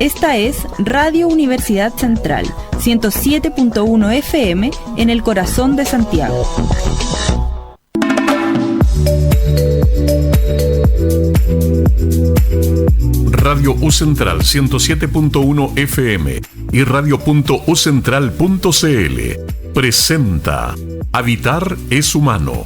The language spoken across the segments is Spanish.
Esta es Radio Universidad Central, 107.1 FM en el corazón de Santiago. Radio U Central 107.1 FM y radio.ucentral.cl presenta Habitar es Humano,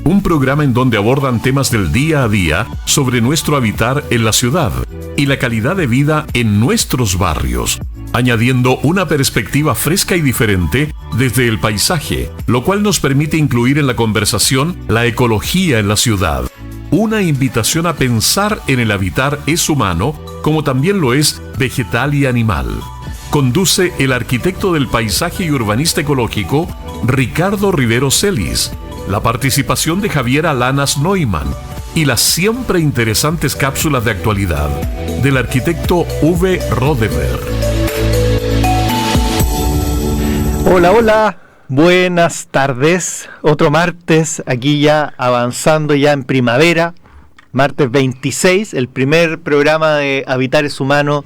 un programa en donde abordan temas del día a día sobre nuestro habitar en la ciudad y la calidad de vida en nuestros barrios, añadiendo una perspectiva fresca y diferente desde el paisaje, lo cual nos permite incluir en la conversación la ecología en la ciudad. Una invitación a pensar en el habitar es humano, como también lo es vegetal y animal. Conduce el arquitecto del paisaje y urbanista ecológico, Ricardo Rivero Celis, la participación de Javiera Lanas Neumann y las siempre interesantes cápsulas de actualidad del arquitecto Uwe Rodemer. Hola, hola. Buenas tardes, otro martes, aquí ya avanzando ya en primavera, martes 26, el primer programa de Habitar es Humano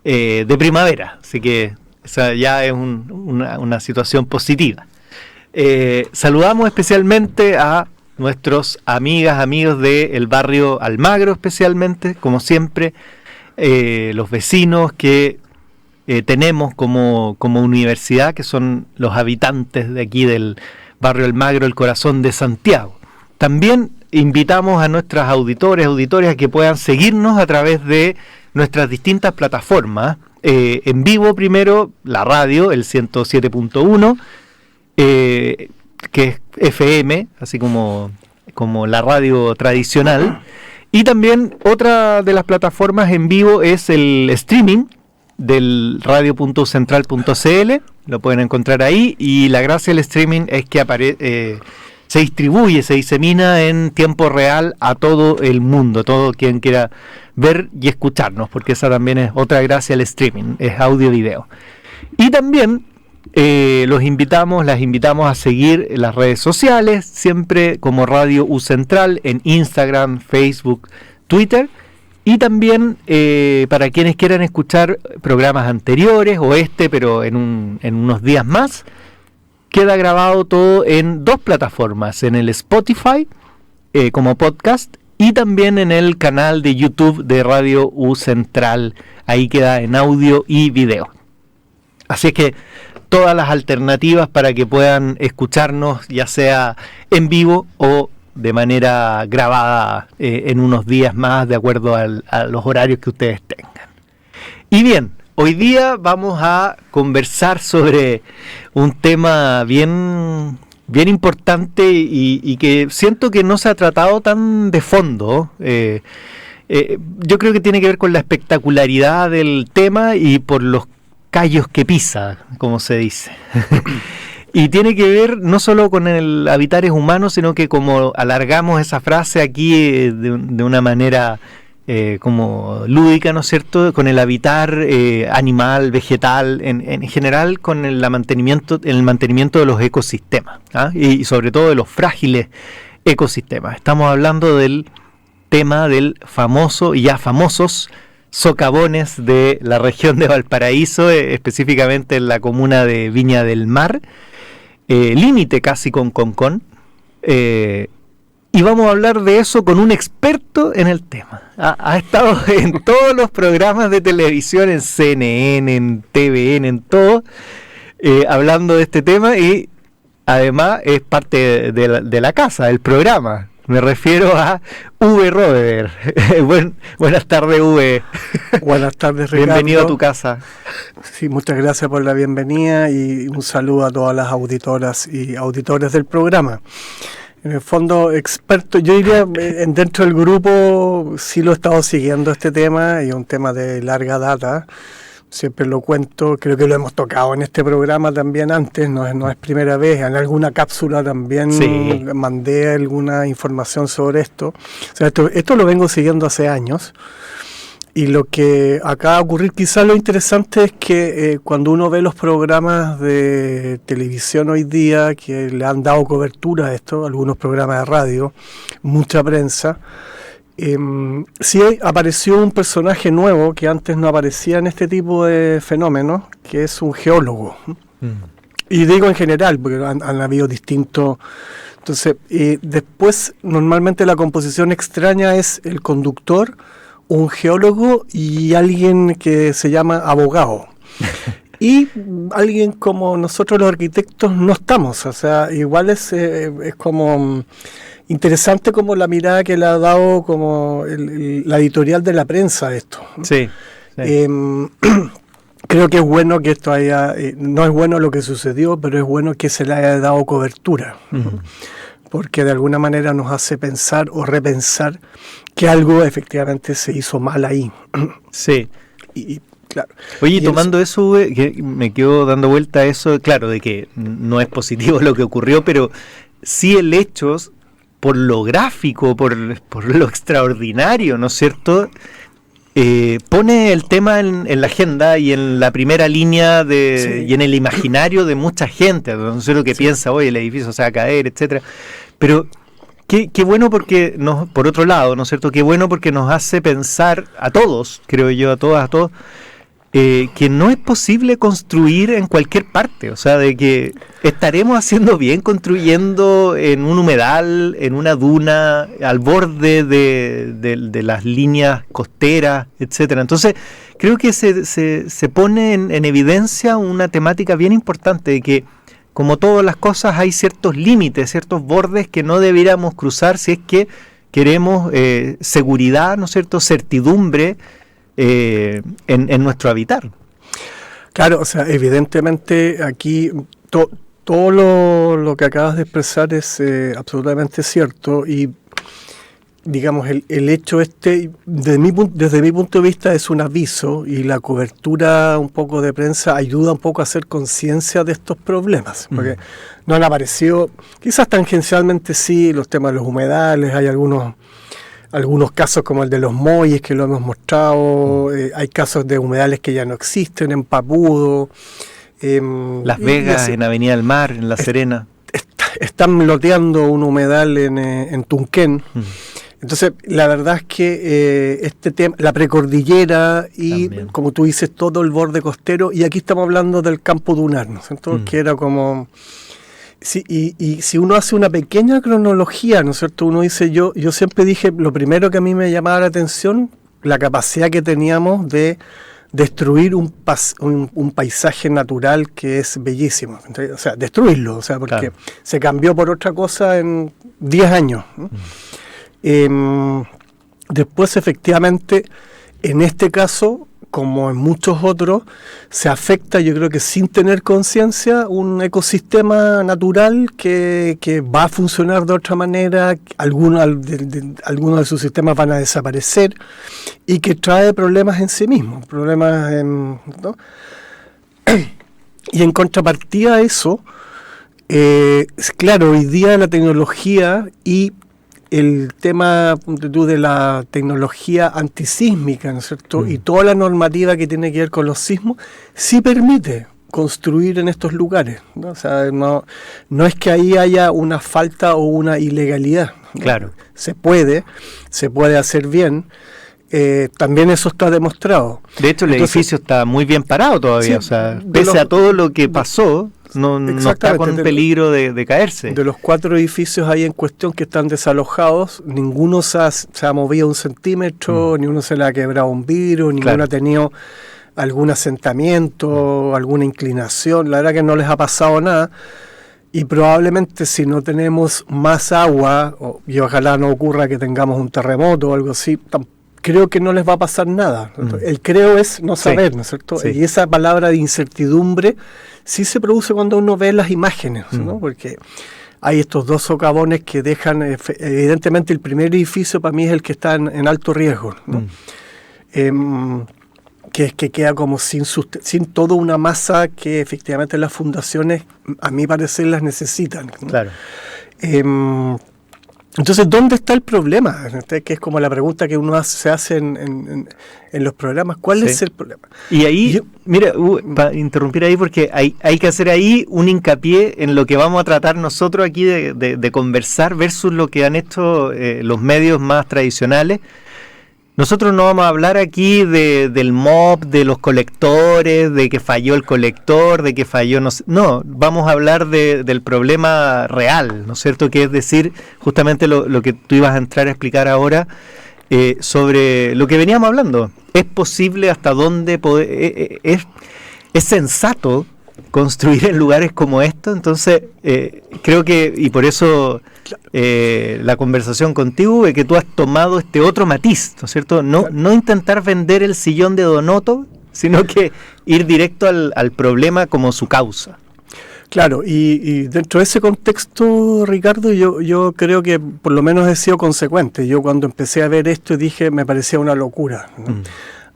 de primavera, así que esa ya es una situación positiva. Saludamos especialmente a nuestros amigos del barrio Almagro, especialmente, como siempre, los vecinos que tenemos como universidad, que son los habitantes de aquí del barrio Almagro, el corazón de Santiago. También invitamos a nuestros auditores a que puedan seguirnos a través de nuestras distintas plataformas. En vivo primero, la radio, el 107.1, que es FM, así como la radio tradicional. Y también otra de las plataformas en vivo es el streaming del radio.ucentral.cl, lo pueden encontrar ahí, y la gracia del streaming es que se distribuye, se disemina en tiempo real a todo el mundo, todo quien quiera ver y escucharnos, porque esa también es otra gracia del streaming, es audio-video. Y también las invitamos a seguir las redes sociales, siempre como Radio U Central, en Instagram, Facebook, Twitter. Y también para quienes quieran escuchar programas anteriores o pero en unos días más, queda grabado todo en dos plataformas, en el Spotify como podcast y también en el canal de YouTube de Radio U Central. Ahí queda en audio y video. Así es que todas las alternativas para que puedan escucharnos, ya sea en vivo o de manera grabada en unos días más, de acuerdo a los horarios que ustedes tengan. Y bien, hoy día vamos a conversar sobre un tema bien importante y que siento que no se ha tratado tan de fondo. Yo creo que tiene que ver con la espectacularidad del tema y por los callos que pisa, como se dice. Y tiene que ver no solo con el habitar es humano, sino que como alargamos esa frase aquí de una manera como lúdica, ¿no es cierto?, con el habitar animal, vegetal, en general con el mantenimiento de los ecosistemas, ¿ah? Y sobre todo de los frágiles ecosistemas. Estamos hablando del tema del famoso y ya famosos socavones de la región de Valparaíso, específicamente en la comuna de Viña del Mar, límite casi con Concón, y vamos a hablar de eso con un experto en el tema. Ha estado en todos los programas de televisión, en CNN, en TVN, en todo, hablando de este tema, y además es parte de la casa, del programa. Me refiero a Uwe Rodemer. Buenas tardes, Uwe. Buenas tardes, Ricardo. Bienvenido a tu casa. Sí, muchas gracias por la bienvenida y un saludo a todas las auditoras y auditores del programa. En el fondo, experto, yo diría, dentro del grupo sí lo he estado siguiendo este tema, y es un tema de larga data. Siempre lo cuento, creo que lo hemos tocado en este programa también antes, no es primera vez, en alguna cápsula también sí mandé alguna información sobre esto. O sea, esto lo vengo siguiendo hace años, y lo que acaba de ocurrir, quizás lo interesante es que cuando uno ve los programas de televisión hoy día que le han dado cobertura a esto, algunos programas de radio, mucha prensa, Sí apareció un personaje nuevo que antes no aparecía en este tipo de fenómenos, que es un geólogo. Y digo en general, porque han habido distintos. Entonces, después, normalmente la composición extraña es el conductor, un geólogo y alguien que se llama abogado. Y alguien como nosotros los arquitectos no estamos, o sea, igual es como interesante como la mirada que le ha dado como la editorial de la prensa a esto. Sí. Creo que es bueno que esto haya, no es bueno lo que sucedió, pero es bueno que se le haya dado cobertura, porque de alguna manera nos hace pensar o repensar que algo efectivamente se hizo mal ahí. Sí. Y claro. Oye, tomando eso, que me quedo dando vuelta a eso, claro, de que no es positivo lo que ocurrió, pero sí el hecho, por lo gráfico, por lo extraordinario, ¿no es cierto?, pone el tema en la agenda y en la primera línea y en el imaginario de mucha gente, no sé lo que piensa hoy, el edificio se va a caer, etcétera. Pero qué bueno porque por otro lado, ¿no es cierto? Qué bueno porque nos hace pensar a todos, creo yo, a todas, a todos, que no es posible construir en cualquier parte, o sea, de que estaremos haciendo bien construyendo en un humedal, en una duna, al borde de las líneas costeras, etcétera. Entonces, creo que se pone en evidencia una temática bien importante de que, como todas las cosas, hay ciertos límites, ciertos bordes que no debiéramos cruzar si es que queremos seguridad, ¿no es cierto?, certidumbre, en nuestro habitar. Claro, o sea, evidentemente aquí todo lo que acabas de expresar es absolutamente cierto y digamos el hecho desde mi punto de vista es un aviso y la cobertura un poco de prensa ayuda un poco a hacer conciencia de estos problemas, porque no han aparecido, quizás tangencialmente sí, los temas de los humedales, hay algunos casos como el de los Molles que lo hemos mostrado, hay casos de humedales que ya no existen en Papudo. Las Vegas, en Avenida del Mar, en La Serena. Están loteando un humedal en Tunquén. Entonces, la verdad es que este tema, la precordillera y, también, como tú dices, todo el borde costero, y aquí estamos hablando del campo dunar, ¿no? Entonces, que era como... Sí, y si uno hace una pequeña cronología, ¿no es cierto? Uno dice, yo siempre dije, lo primero que a mí me llamaba la atención, la capacidad que teníamos de destruir un paisaje natural que es bellísimo. Entonces, o sea, destruirlo, o sea, porque se cambió por otra cosa en 10 años, ¿no? Después, efectivamente, en este caso, como en muchos otros, se afecta, yo creo que sin tener conciencia, un ecosistema natural que va a funcionar de otra manera, algunos de sus sistemas van a desaparecer y que trae problemas en sí mismo, ¿no? Y en contrapartida a eso, claro, hoy día la tecnología y el tema de la tecnología antisísmica, ¿no es cierto? Y toda la normativa que tiene que ver con los sismos, sí permite construir en estos lugares, ¿no? O sea, no es que ahí haya una falta o una ilegalidad, ¿no? Claro. Se puede hacer bien. También eso está demostrado. De hecho, el edificio está muy bien parado todavía, sí, o sea, pese a todo lo que pasó, no está con peligro de caerse. De los 4 edificios ahí en cuestión que están desalojados, ninguno se ha movido un centímetro, ni uno se le ha quebrado un vidrio, ninguno ha tenido algún asentamiento, alguna inclinación. La verdad que no les ha pasado nada. Y probablemente si no tenemos más agua, y ojalá no ocurra que tengamos un terremoto o algo así, creo que no les va a pasar nada. El creo es no saber, ¿no es cierto? Sí. Y esa palabra de incertidumbre sí se produce cuando uno ve las imágenes, ¿no? Porque hay estos 2 socavones que dejan, evidentemente el primer edificio para mí es el que está en alto riesgo, ¿no? Que es que queda como sin toda una masa que efectivamente las fundaciones, a mi parecer, las necesitan, ¿no? Claro. Entonces, ¿dónde está el problema? Que es como la pregunta que uno se hace en los programas. ¿Cuál es el problema? Y ahí, mira, para interrumpir ahí, porque hay que hacer ahí un hincapié en lo que vamos a tratar nosotros aquí de conversar versus lo que han hecho los medios más tradicionales. Nosotros no vamos a hablar aquí del MOP, de los colectores, de que falló el colector, de que falló... No, vamos a hablar del problema real, ¿no es cierto? Que es decir, justamente lo que tú ibas a entrar a explicar ahora sobre lo que veníamos hablando. ¿Es posible hasta dónde es sensato construir en lugares como estos? Entonces, creo que, y por eso... la conversación contigo, que tú has tomado este otro matiz, ¿no es cierto? No intentar vender el sillón de Donoto, sino que ir directo al problema como su causa. Claro, y dentro de ese contexto, Ricardo, yo creo que por lo menos he sido consecuente. Yo cuando empecé a ver esto dije, me parecía una locura, ¿no?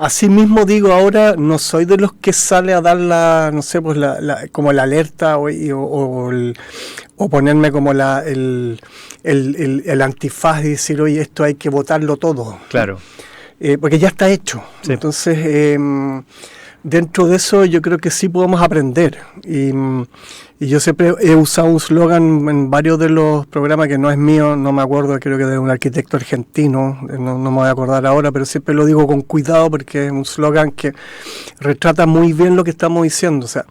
Asimismo digo ahora, no soy de los que sale a dar como la alerta o ponerme como el antifaz y decir, oye, esto hay que votarlo todo. Claro. Porque ya está hecho. Sí. Entonces, dentro de eso yo creo que sí podemos aprender. Y yo siempre he usado un slogan en varios de los programas que no es mío, no me acuerdo, creo que de un arquitecto argentino, no me voy a acordar ahora, pero siempre lo digo con cuidado porque es un slogan que retrata muy bien lo que estamos diciendo. O sea,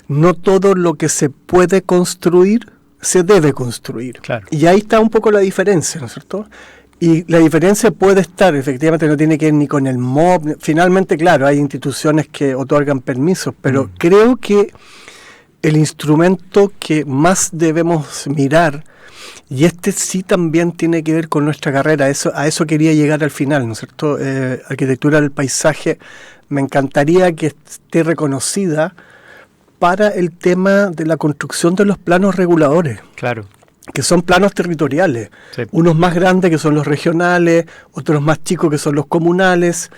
no todo lo que se puede construir se debe construir. Claro. Y ahí está un poco la diferencia, ¿no es cierto? Y la diferencia puede estar, efectivamente, no tiene que ver ni con el MOB. Finalmente, claro, hay instituciones que otorgan permisos, pero creo que el instrumento que más debemos mirar, y este sí también tiene que ver con nuestra carrera, a eso quería llegar al final, ¿no es cierto? Arquitectura del paisaje, me encantaría que esté reconocida para el tema de la construcción de los planos reguladores. Claro. Que son planos territoriales, sí. Unos más grandes que son los regionales, otros más chicos que son los comunales,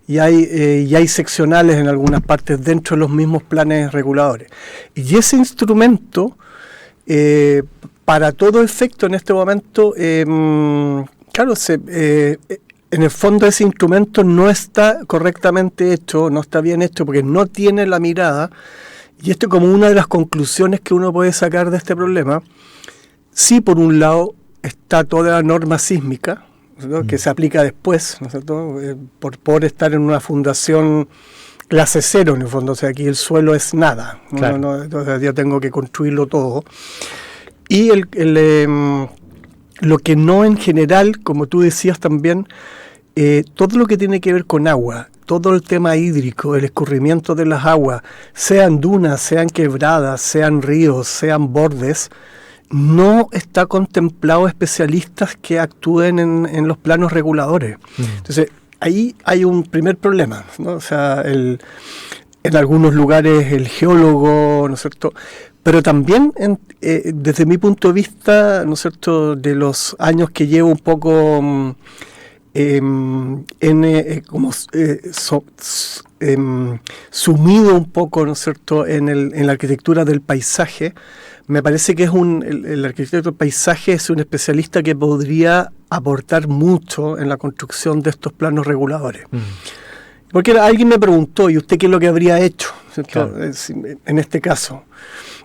y hay seccionales en algunas partes dentro de los mismos planes reguladores. Y ese instrumento, para todo efecto en este momento, claro, en el fondo ese instrumento no está correctamente hecho, no está bien hecho porque no tiene la mirada, y esto como una de las conclusiones que uno puede sacar de este problema. Sí, por un lado, está toda la norma sísmica, ¿no? Que se aplica después, ¿no es cierto? Por estar en una fundación clase cero, en el fondo. O sea, aquí el suelo es nada. Claro. Entonces yo tengo que construirlo todo. Y lo que no en general, como tú decías también, todo lo que tiene que ver con agua, todo el tema hídrico, el escurrimiento de las aguas, sean dunas, sean quebradas, sean ríos, sean bordes, no está contemplado especialistas que actúen en los planos reguladores. Entonces, ahí hay un primer problema, ¿no? O sea, en algunos lugares el geólogo, ¿no es cierto? Pero también, desde mi punto de vista, ¿no es cierto?, de los años que llevo un poco sumido un poco, ¿no es cierto?, en la arquitectura del paisaje. Me parece que el arquitecto del paisaje es un especialista que podría aportar mucho en la construcción de estos planos reguladores. Porque alguien me preguntó, ¿y usted qué es lo que habría hecho? Claro. En este caso,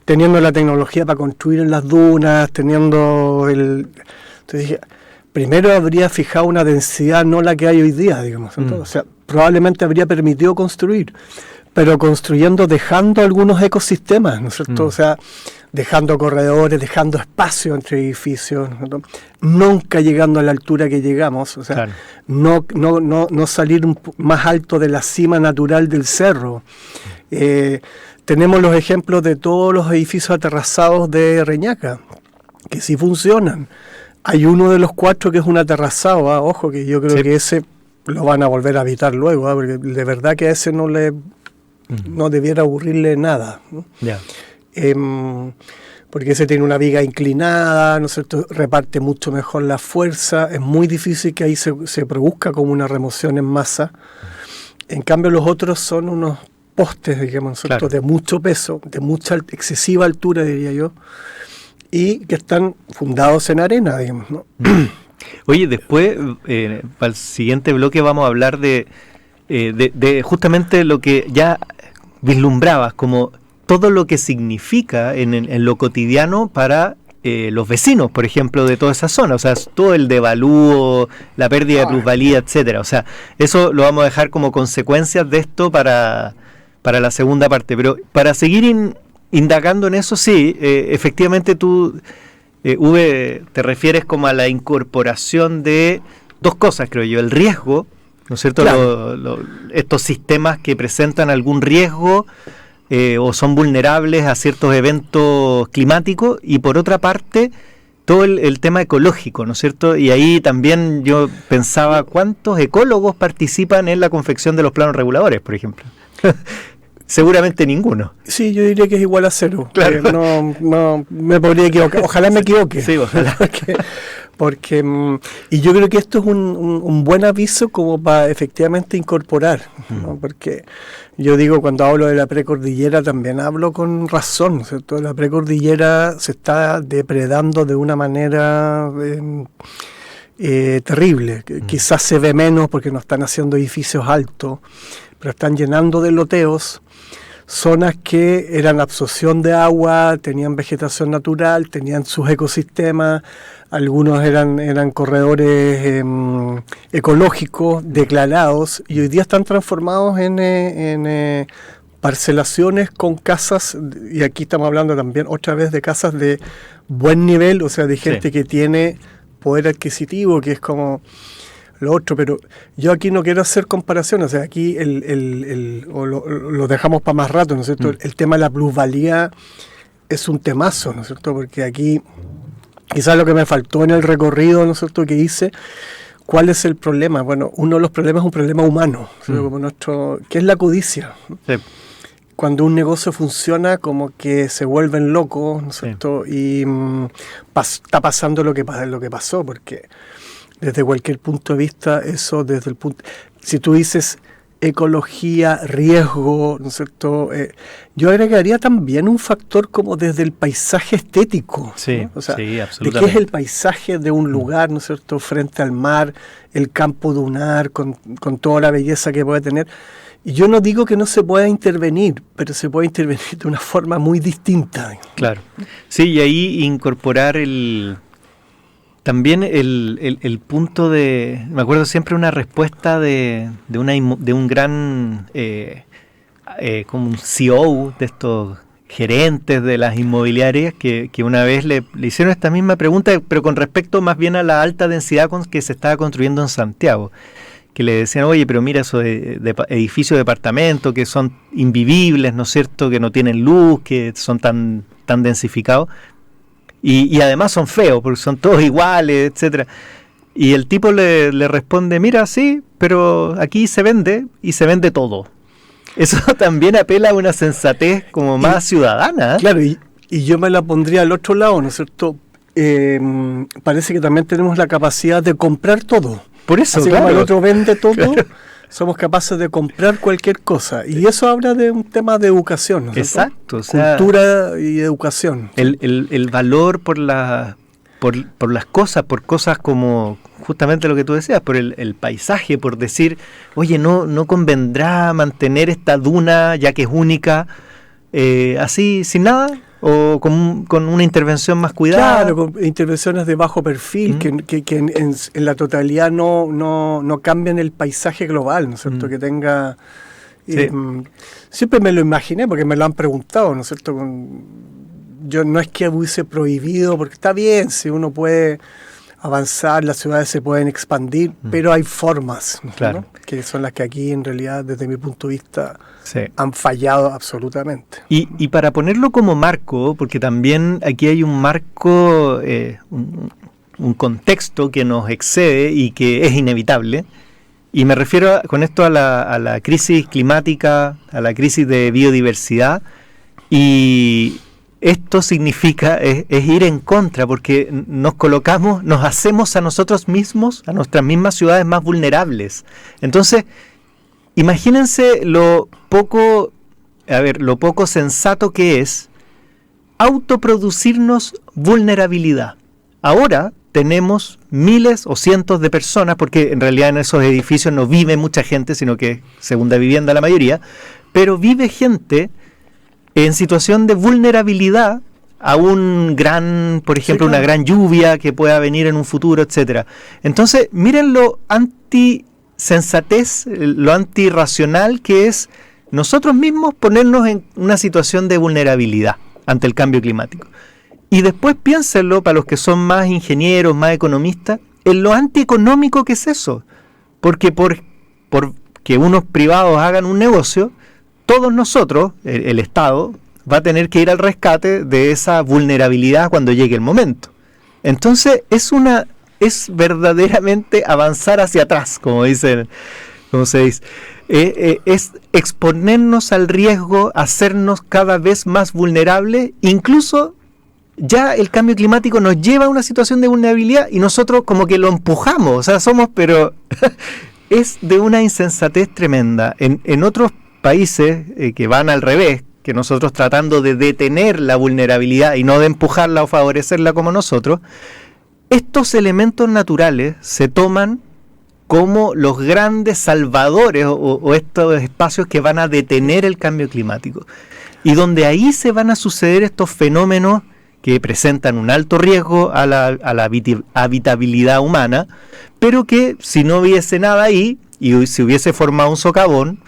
teniendo la tecnología para construir en las dunas, Entonces dije, primero habría fijado una densidad, no la que hay hoy día, digamos. O sea, probablemente habría permitido construir, pero construyendo, dejando algunos ecosistemas, ¿no es cierto? O sea, dejando corredores, dejando espacio entre edificios, ¿no? Nunca llegando a la altura que llegamos, o sea, claro. no salir más alto de la cima natural del cerro. Tenemos los ejemplos de todos los edificios aterrazados de Reñaca, que sí funcionan. Hay uno de los 4 que es un aterrazado, ojo, que yo creo que ese lo van a volver a habitar luego, porque de verdad que a ese no debiera aburrirle nada, ¿no? Yeah. Porque ese tiene una viga inclinada, ¿no es cierto?, reparte mucho mejor la fuerza, es muy difícil que ahí se produzca como una remoción en masa. En cambio los otros son unos postes, digamos, ¿no es cierto?, de mucho peso, de mucha excesiva altura, diría yo, y que están fundados en arena, digamos, ¿no? Oye, después, para el siguiente bloque vamos a hablar de justamente lo que ya vislumbrabas, como todo lo que significa en lo cotidiano para los vecinos, por ejemplo, de toda esa zona, o sea, todo el devalúo, la pérdida de plusvalía, etcétera. O sea, eso lo vamos a dejar como consecuencias de esto para la segunda parte. Pero para seguir indagando en eso, sí, efectivamente tú, Uwe, te refieres como a la incorporación de dos cosas, creo yo, el riesgo, ¿no es cierto? Claro. Estos sistemas que presentan algún riesgo o son vulnerables a ciertos eventos climáticos, y por otra parte todo el tema ecológico, ¿no es cierto? Y ahí también yo pensaba, ¿cuántos ecólogos participan en la confección de los planos reguladores, por ejemplo? Seguramente ninguno. Sí, yo diría que es igual a cero. Claro. No me podría equivocar. Ojalá me equivoque. Sí, ojalá. Porque y yo creo que esto es un buen aviso como para efectivamente incorporar, ¿no? Porque yo digo, cuando hablo de la precordillera también hablo con razón, ¿cierto? La precordillera se está depredando de una manera terrible. Quizás se ve menos porque no están haciendo edificios altos, pero están llenando de loteos zonas que eran absorción de agua, tenían vegetación natural, tenían sus ecosistemas, algunos eran corredores ecológicos declarados, y hoy día están transformados en parcelaciones con casas, y aquí estamos hablando también otra vez de casas de buen nivel, o sea, de gente que tiene poder adquisitivo, que es como lo otro, pero yo aquí no quiero hacer comparaciones, o sea, aquí lo dejamos para más rato, ¿no es cierto? El tema de la plusvalía es un temazo, ¿no es cierto? Porque aquí, quizás lo que me faltó en el recorrido, ¿no es cierto?, que hice, ¿cuál es el problema? Bueno, uno de los problemas es un problema humano, como que es la codicia. Sí. Cuando un negocio funciona, como que se vuelven locos, ¿no es cierto? Y está pasando lo que pasó, porque desde cualquier punto de vista, eso desde el punto... Si tú dices ecología, riesgo, ¿no es cierto? Yo agregaría también un factor como desde el paisaje estético. Sí, ¿no? O sea, sí, de absolutamente. qué es el paisaje de un lugar, ¿no es cierto?, frente al mar, el campo dunar, con toda la belleza que puede tener. Y yo no digo que no se pueda intervenir, pero se puede intervenir de una forma muy distinta. Claro. Sí, y ahí incorporar también el punto de... Me acuerdo siempre una respuesta de un gran como un CEO de estos gerentes de las inmobiliarias que una vez le hicieron esta misma pregunta, pero con respecto más bien a la alta densidad que se estaba construyendo en Santiago, que le decían, oye, pero mira esos edificios de departamentos que son invivibles, ¿no es cierto?, que no tienen luz, que son tan densificados. Y además son feos, porque son todos iguales, etcétera. Y el tipo le responde, mira, sí, pero aquí se vende, y se vende todo. Eso también apela a una sensatez como más ciudadana. Claro, y yo me la pondría al otro lado, ¿no es cierto? Parece que también tenemos la capacidad de comprar todo. Por eso, así claro. Como el otro vende todo, claro. Somos capaces de comprar cualquier cosa. Y eso habla de un tema de educación, ¿no es cierto? Exacto. O sea, cultura y educación. El valor por las cosas, por cosas como justamente lo que tú decías, por el paisaje, por decir, oye, no convendrá mantener esta duna, ya que es única, así, sin nada, o con una intervención más cuidada. Claro, con intervenciones de bajo perfil, que en la totalidad no cambian el paisaje global, ¿no es cierto? Que tenga... Sí. Siempre me lo imaginé, porque me lo han preguntado, ¿no es cierto? Yo no es que hubiese prohibido, porque está bien, si uno puede avanzar, las ciudades se pueden expandir, pero hay formas, claro, ¿no? Que son las que aquí en realidad, desde mi punto de vista, sí, han fallado absolutamente. Y para ponerlo como marco, porque también aquí hay un marco, un contexto que nos excede y que es inevitable, y me refiero con esto a la crisis climática, a la crisis de biodiversidad, y esto significa es ir en contra, porque nos hacemos a nosotros mismos, a nuestras mismas ciudades más vulnerables. Entonces, imagínense lo poco sensato que es autoproducirnos vulnerabilidad. Ahora tenemos miles o cientos de personas, porque en realidad en esos edificios no vive mucha gente, sino que es segunda vivienda la mayoría, pero vive gente en situación de vulnerabilidad a un gran, por ejemplo, una gran lluvia que pueda venir en un futuro, etcétera. Entonces, miren lo antisensatez, lo antirracional que es nosotros mismos ponernos en una situación de vulnerabilidad ante el cambio climático. Y después piénsenlo, para los que son más ingenieros, más economistas, en lo antieconómico que es eso. Porque por que unos privados hagan un negocio, todos nosotros, el Estado, va a tener que ir al rescate de esa vulnerabilidad cuando llegue el momento. Entonces es verdaderamente avanzar hacia atrás, como se dice. Es exponernos al riesgo, hacernos cada vez más vulnerables, incluso ya el cambio climático nos lleva a una situación de vulnerabilidad y nosotros como que lo empujamos, o sea, pero es de una insensatez tremenda. En otros países que van al revés, que nosotros tratando de detener la vulnerabilidad y no de empujarla o favorecerla como nosotros, estos elementos naturales se toman como los grandes salvadores o estos espacios que van a detener el cambio climático. Y donde ahí se van a suceder estos fenómenos que presentan un alto riesgo a la habitabilidad humana, pero que si no hubiese nada ahí y se hubiese formado un socavón,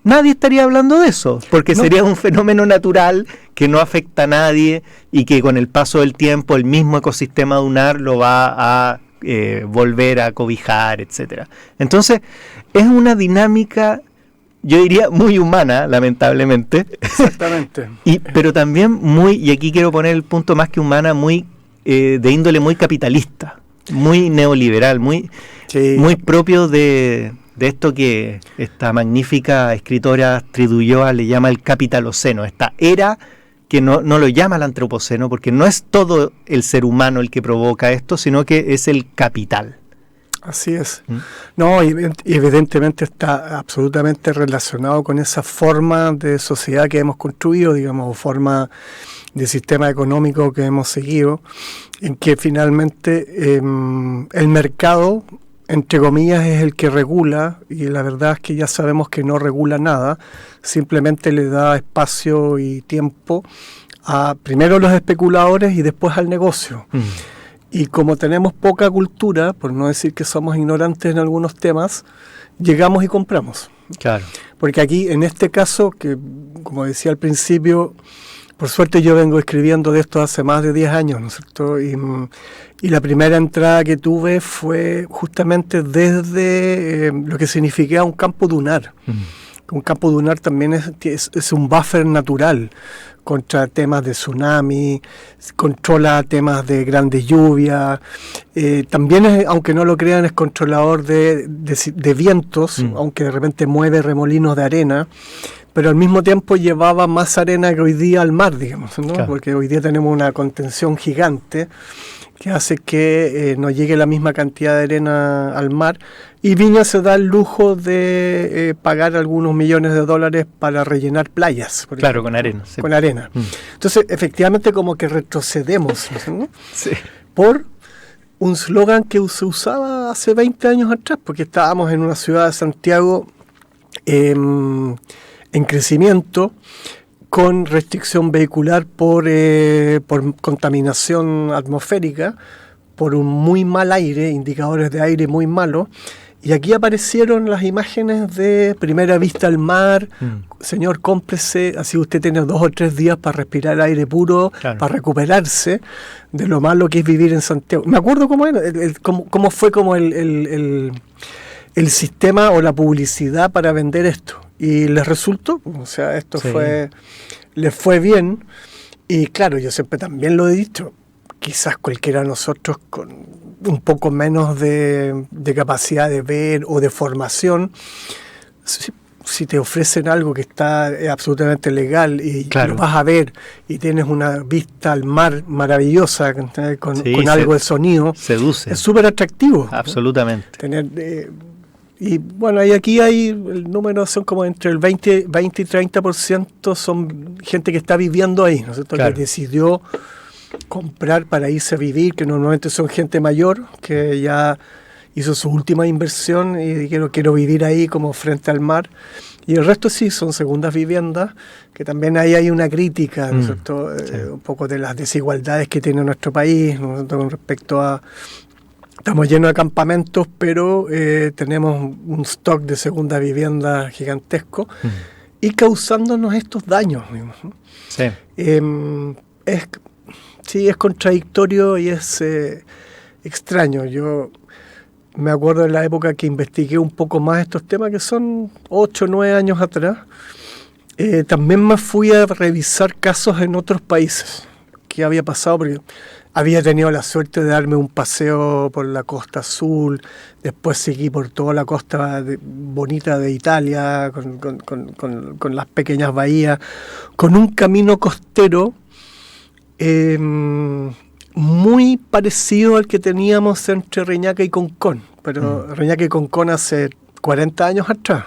nadie estaría hablando de eso, porque sería un fenómeno natural que no afecta a nadie y que con el paso del tiempo el mismo ecosistema dunar lo va a volver a cobijar, etcétera. Entonces, es una dinámica, yo diría, muy humana, lamentablemente. Exactamente. Pero también muy, y aquí quiero poner el punto más que humana, muy de índole muy capitalista, muy neoliberal, muy propio de esto que esta magnífica escritora Astrid Ulloa le llama el capitaloceno, esta era que no lo llama el antropoceno, porque no es todo el ser humano el que provoca esto, sino que es el capital. Así es. No, y evidentemente está absolutamente relacionado con esa forma de sociedad que hemos construido, digamos, forma de sistema económico que hemos seguido, en que finalmente el mercado, entre comillas, es el que regula, y la verdad es que ya sabemos que no regula nada, simplemente le da espacio y tiempo a primero los especuladores y después al negocio. Y como tenemos poca cultura, por no decir que somos ignorantes en algunos temas, llegamos y compramos. Claro. Porque aquí, en este caso, que como decía al principio, por suerte yo vengo escribiendo de esto hace más de 10 años, ¿no es cierto? Y la primera entrada que tuve fue justamente desde lo que significaba un campo dunar. Un campo dunar también es un buffer natural contra temas de tsunami, controla temas de grandes lluvias, también es, aunque no lo crean, es controlador de vientos, aunque de repente mueve remolinos de arena, pero al mismo tiempo llevaba más arena que hoy día al mar, digamos, ¿no? Claro. Porque hoy día tenemos una contención gigante que hace que no llegue la misma cantidad de arena al mar, y Viña se da el lujo de pagar algunos millones de dólares para rellenar playas. Claro, ejemplo, con arena. Sí. Con arena. Entonces, efectivamente, como que retrocedemos, ¿no? Sí. Por un slogan que se usaba hace 20 años atrás, porque estábamos en una ciudad de Santiago en crecimiento, con restricción vehicular por contaminación atmosférica, por un muy mal aire, indicadores de aire muy malos, y aquí aparecieron las imágenes de primera vista al mar. Señor, cómprese, así usted tiene 2 o 3 días para respirar aire puro, claro, para recuperarse de lo malo que es vivir en Santiago. Me acuerdo cómo era, cómo fue como el sistema o la publicidad para vender esto. Y les resultó, o sea, esto sí, les fue bien. Y claro, yo siempre también lo he dicho, quizás cualquiera de nosotros con un poco menos de capacidad de ver o de formación, si te ofrecen algo que está absolutamente legal y claro, lo vas a ver y tienes una vista al mar maravillosa con algo de sonido, seduce, es súper atractivo, absolutamente, ¿no? Tener Y bueno, aquí hay, el número son como entre el 20 y 30% son gente que está viviendo ahí, ¿no es cierto? Claro. Que decidió comprar para irse a vivir, que normalmente son gente mayor, que ya hizo su última inversión y dijeron quiero vivir ahí como frente al mar. Y el resto sí son segundas viviendas, que también ahí hay una crítica, ¿no es cierto? Sí. Un poco de las desigualdades que tiene nuestro país, ¿no es cierto? Con respecto a... Estamos llenos de campamentos, pero tenemos un stock de segunda vivienda gigantesco y causándonos estos daños mismos, ¿no? Sí. Es contradictorio y es extraño. Yo me acuerdo de la época que investigué un poco más estos temas, que son 8 o 9 años atrás. También me fui a revisar casos en otros países. ¿Qué había pasado? Porque había tenido la suerte de darme un paseo por la costa azul, después seguí por toda la costa bonita de Italia, con las pequeñas bahías, con un camino costero muy parecido al que teníamos entre Reñaca y Concón, pero Reñaca y Concón hace 40 años atrás,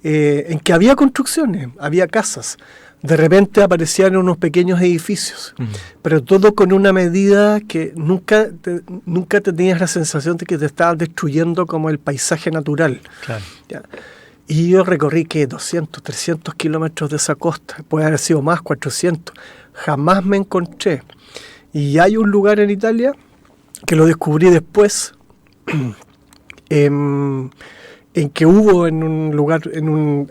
en que había construcciones, había casas. De repente aparecían unos pequeños edificios, pero todo con una medida que nunca te tenías la sensación de que te estaban destruyendo como el paisaje natural. Claro. ¿Ya? Y yo recorrí, 200, 300 kilómetros de esa costa, puede haber sido más, 400. Jamás me encontré. Y hay un lugar en Italia, que lo descubrí después, en que hubo en un lugar,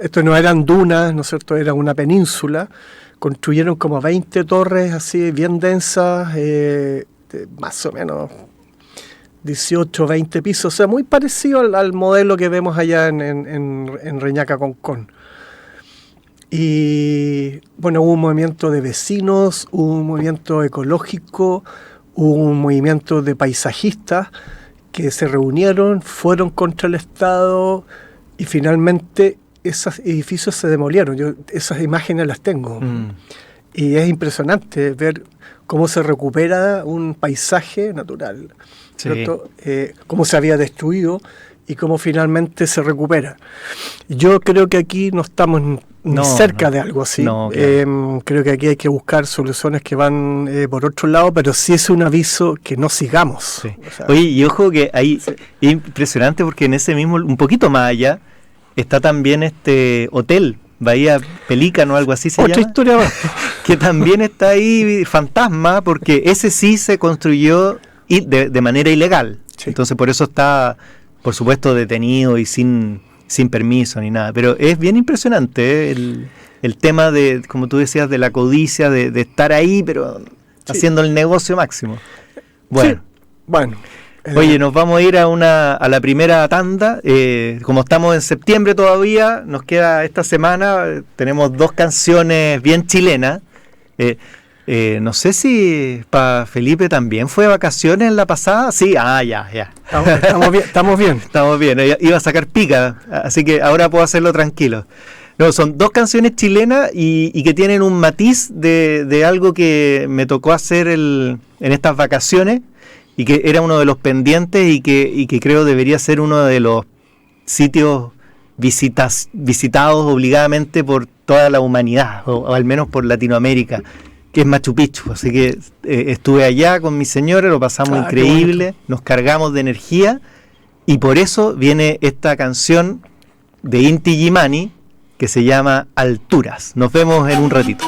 esto no eran dunas, ¿no es cierto?, era una península, construyeron como 20 torres así bien densas, de más o menos 18, 20 pisos, o sea, muy parecido al modelo que vemos allá en Reñaca, Concón. Y bueno, hubo un movimiento de vecinos, hubo un movimiento ecológico, hubo un movimiento de paisajistas, que se reunieron, fueron contra el Estado y finalmente esos edificios se demolieron. Yo esas imágenes las tengo. Y es impresionante ver cómo se recupera un paisaje natural, Sí. ¿cierto? Cómo se había destruido y cómo finalmente se recupera. Yo creo que aquí no estamos ni cerca de algo así. No, claro. Creo que aquí hay que buscar soluciones que van por otro lado, pero sí es un aviso que no sigamos. Sí. O sea, Oye, y ojo que ahí es impresionante porque en ese mismo, un poquito más allá, está también este hotel, Bahía Pelícano o algo así se otra llama. historia más. Que también está ahí fantasma porque ese sí se construyó de manera ilegal. Sí. Entonces por eso está, por supuesto, detenido y sin permiso ni nada. Pero es bien impresionante el tema de, como tú decías, de la codicia, de estar ahí, pero Sí. haciendo el negocio máximo. Bueno. Sí. Bueno. Oye, nos vamos a ir a la primera tanda. Como estamos en septiembre todavía, nos queda esta semana, tenemos 2 canciones bien chilenas. No sé si para Felipe también fue vacaciones en la pasada. Sí, ya. Estamos bien. Estamos bien, iba a sacar pica, así que ahora puedo hacerlo tranquilo. No, son 2 canciones chilenas y que tienen un matiz de algo que me tocó hacer en estas vacaciones y que era uno de los pendientes y que creo debería ser uno de los sitios visitados obligadamente por toda la humanidad, o al menos por Latinoamérica, que es Machu Picchu. Así que estuve allá con mi señora, lo pasamos increíble, nos cargamos de energía y por eso viene esta canción de Inti Illimani que se llama Alturas. Nos vemos en un ratito.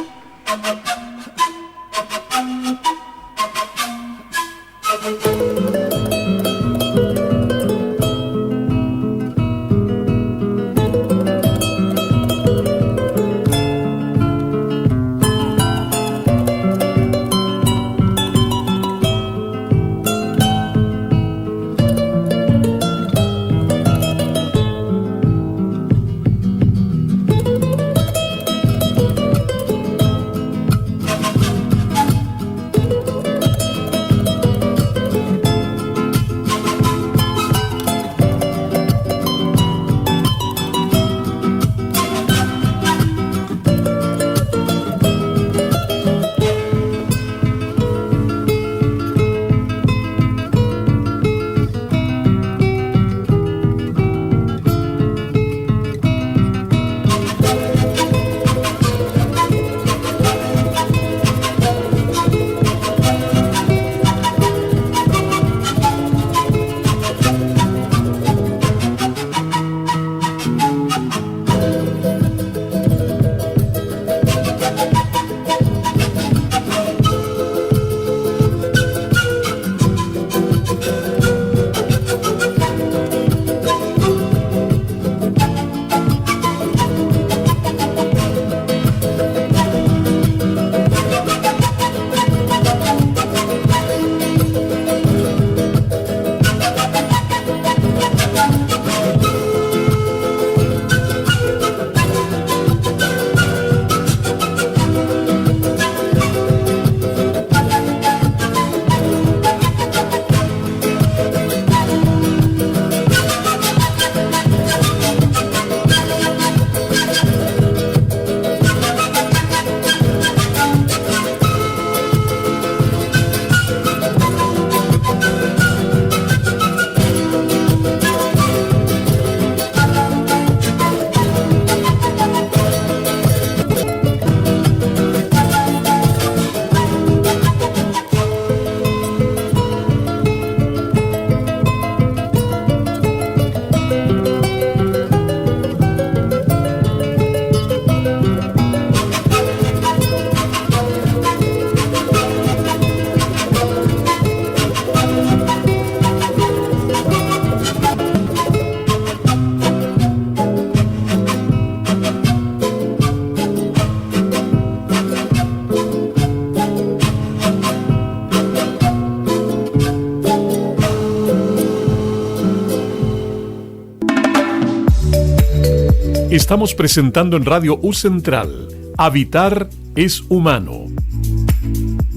Estamos presentando en Radio U Central, Habitar es Humano.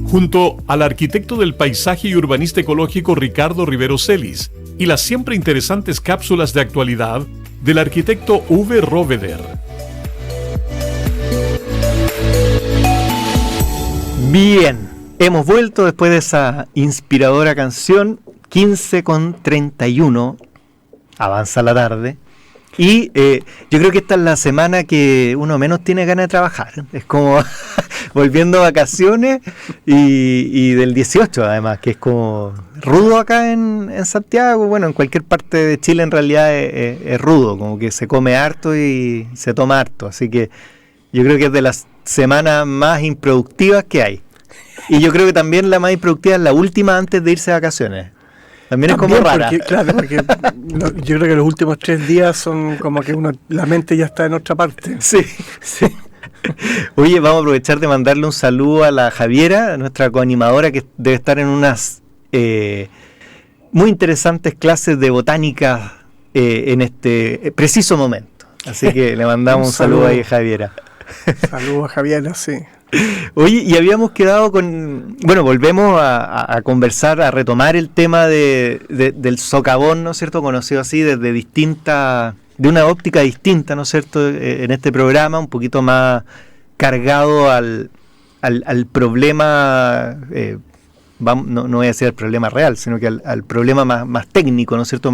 Junto al arquitecto del paisaje y urbanista ecológico Ricardo Rivero Celis y las siempre interesantes cápsulas de actualidad del arquitecto Uwe Roveder. Bien, hemos vuelto después de esa inspiradora canción, 15:31, avanza la tarde. Y yo creo que esta es la semana que uno menos tiene ganas de trabajar. Es como volviendo a vacaciones y del 18 además, que es como rudo acá en Santiago. Bueno, en cualquier parte de Chile en realidad es rudo, como que se come harto y se toma harto. Así que yo creo que es de las semanas más improductivas que hay. Y yo creo que también la más improductiva es la última antes de irse de vacaciones. También es como rara. Porque yo creo que los últimos 3 días son como que la mente ya está en otra parte. Sí. Oye, vamos a aprovechar de mandarle un saludo a la Javiera, nuestra coanimadora, que debe estar en unas muy interesantes clases de botánica en este preciso momento. Así que le mandamos un saludo ahí a Javiera. Saludos a Javiera, sí. Oye, y habíamos quedado con... Bueno, volvemos a conversar, a retomar el tema del socavón, ¿no es cierto?, conocido así de una óptica distinta, ¿no es cierto?, en este programa, un poquito más cargado al problema, no voy a decir el problema real, sino que al problema más técnico, ¿no es cierto?,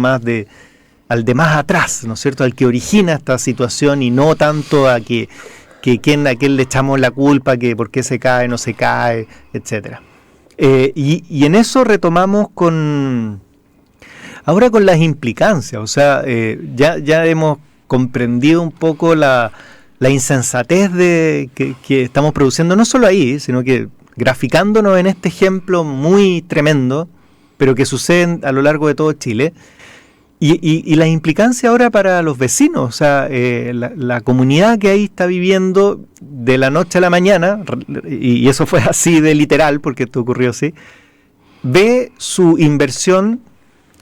al de más atrás, ¿no es cierto?, al que origina esta situación y no tanto a quién le echamos la culpa, que por qué se cae, no se cae, etcétera. Y en eso retomamos ahora con las implicancias, o sea, ya hemos comprendido un poco la insensatez que estamos produciendo, no solo ahí, sino que graficándonos en este ejemplo muy tremendo, pero que sucede a lo largo de todo Chile. Y las implicancias ahora para los vecinos, o sea, la comunidad que ahí está viviendo de la noche a la mañana, y eso fue así de literal, porque esto ocurrió así, ve su inversión,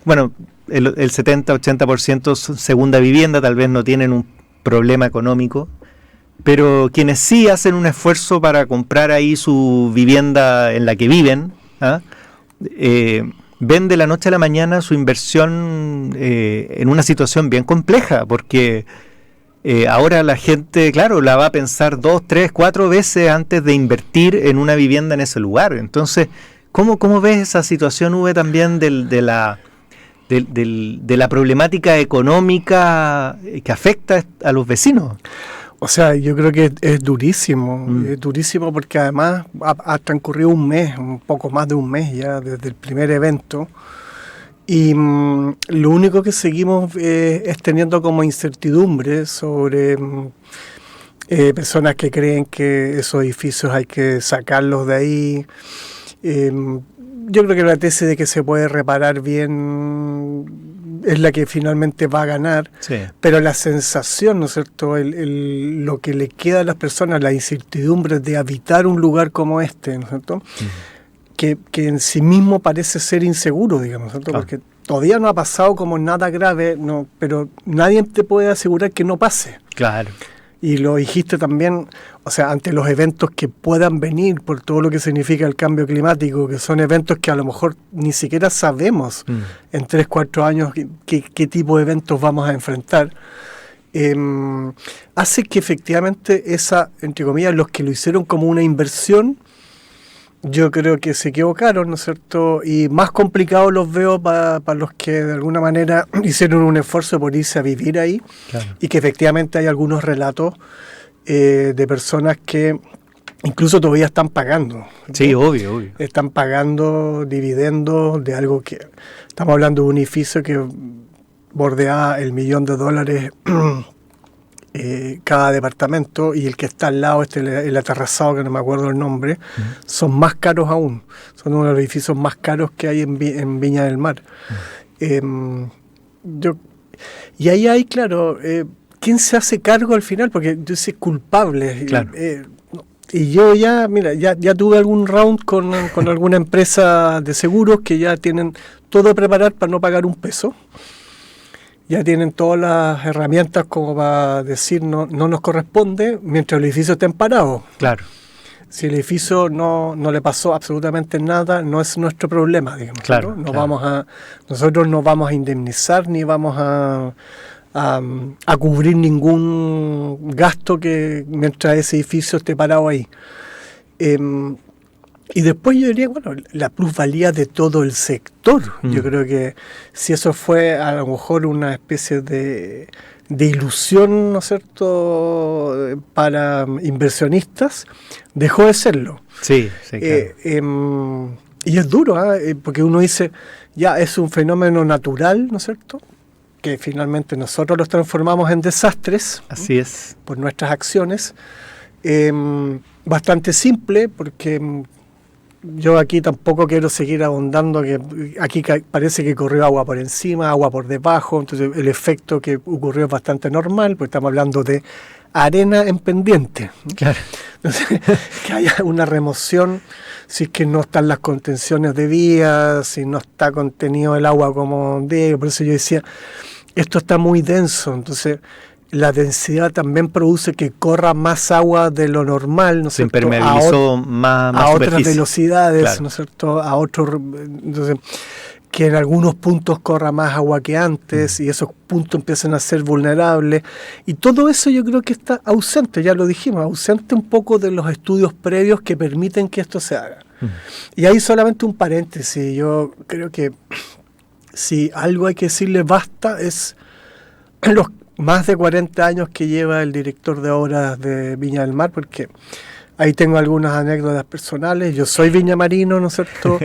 bueno, el 70-80% segunda vivienda, tal vez no tienen un problema económico, pero quienes sí hacen un esfuerzo para comprar ahí su vivienda en la que viven, ven de la noche a la mañana su inversión en una situación bien compleja, porque ahora la gente, claro, la va a pensar 2, 3, 4 veces antes de invertir en una vivienda en ese lugar. Entonces, ¿cómo ves esa situación, Uwe, también de la problemática económica que afecta a los vecinos? O sea, yo creo que es durísimo, es durísimo porque además ha transcurrido un mes, un poco más de un mes ya desde el primer evento, y lo único que seguimos es teniendo como incertidumbre sobre personas que creen que esos edificios hay que sacarlos de ahí. Yo creo que la tesis de que se puede reparar bien es la que finalmente va a ganar, sí. Pero la sensación, ¿no es cierto?, lo que le queda a las personas, la incertidumbre de habitar un lugar como este, ¿no es cierto?, que en sí mismo parece ser inseguro, digamos, ¿no es cierto?, porque todavía no ha pasado como nada grave, no, pero nadie te puede asegurar que no pase. Claro. Y lo dijiste también, o sea, ante los eventos que puedan venir por todo lo que significa el cambio climático, que son eventos que a lo mejor ni siquiera sabemos en 3, 4 años qué tipo de eventos vamos a enfrentar, hace que efectivamente entre comillas, los que lo hicieron como una inversión, yo creo que se equivocaron, ¿no es cierto? Y más complicados los veo para los que de alguna manera hicieron un esfuerzo por irse a vivir ahí, claro. Y que efectivamente hay algunos relatos de personas que incluso todavía están pagando. Sí, ¿no? Obvio. Están pagando dividendos de algo que... Estamos hablando de un edificio que bordea el $1.000.000 cada departamento, y el que está al lado, el aterrazado, que no me acuerdo el nombre, son más caros aún. Son uno de los edificios más caros que hay en Viña del Mar. Y ahí hay, claro, ¿quién se hace cargo al final? Porque yo soy culpable. Claro. Y yo ya tuve algún round con alguna empresa de seguros que ya tienen todo preparado para no pagar un peso. ya tienen todas las herramientas como para decir no nos corresponde mientras los edificios estén parados. Claro. Si el edificio no le pasó absolutamente nada, no es nuestro problema, digamos. Claro, ¿no? claro. Nosotros no vamos a indemnizar ni vamos a cubrir ningún gasto que mientras ese edificio esté parado ahí. Y después yo diría, bueno, la plusvalía de todo el sector. Yo creo que si eso fue a lo mejor una especie de ilusión, ¿no es cierto?, para inversionistas, dejó de serlo. Sí, claro. Y es duro, porque uno dice, ya es un fenómeno natural, ¿no es cierto?, que finalmente nosotros los transformamos en desastres. Así es. Por nuestras acciones. Bastante simple, porque yo aquí tampoco quiero seguir ahondando, que aquí parece que corrió agua por encima, agua por debajo, entonces el efecto que ocurrió es bastante normal, porque estamos hablando de arena en pendiente. Claro. Entonces, que haya una remoción, si es que no están las contenciones de vías, si no está contenido el agua como debe, por eso yo decía, esto está muy denso, entonces la densidad también produce que corra más agua de lo normal, ¿no es cierto? Se impermeabilizó más a otras superficie. Velocidades, Claro. ¿no es cierto? A otros, entonces, que en algunos puntos corra más agua que antes y esos puntos empiezan a ser vulnerables. Y todo eso yo creo que está ausente, ya lo dijimos, ausente un poco de los estudios previos que permiten que esto se haga. Y ahí solamente un paréntesis, yo creo que si algo hay que decirle basta es los más de 40 años que lleva el director de obras de Viña del Mar, porque ahí tengo algunas anécdotas personales. Yo soy viñamarino, ¿no es cierto?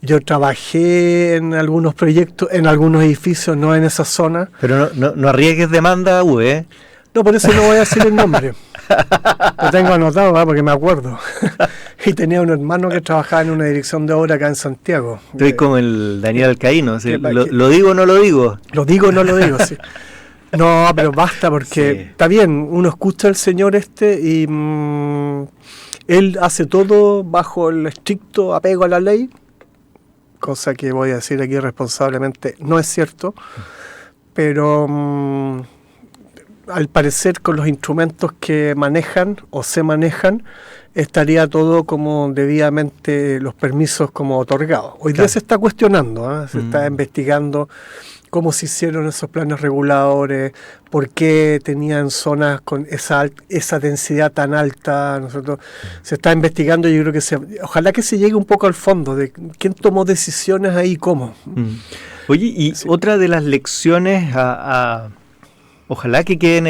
Yo trabajé en algunos proyectos, en algunos edificios, no en esa zona. Pero no arriesgues demanda, ¿eh? No, por eso no voy a decir el nombre. Lo tengo anotado, porque me acuerdo. Y tenía un hermano que trabajaba en una dirección de obra acá en Santiago. Estoy como el Daniel Alcaíno, ¿sí? ¿Lo digo o no lo digo? Lo digo o no lo digo, sí. No, pero basta, porque Sí. Está bien, uno escucha al señor y él hace todo bajo el estricto apego a la ley, cosa que voy a decir aquí responsablemente no es cierto, pero al parecer con los instrumentos que manejan o se manejan, estaría todo como debidamente los permisos como otorgados. Hoy día se está cuestionando, se está investigando cómo se hicieron esos planes reguladores, por qué tenían zonas con esa densidad tan alta. Nosotros se está investigando y yo creo que ojalá que se llegue un poco al fondo de quién tomó decisiones ahí y cómo. Oye, y otra de las lecciones ojalá que queden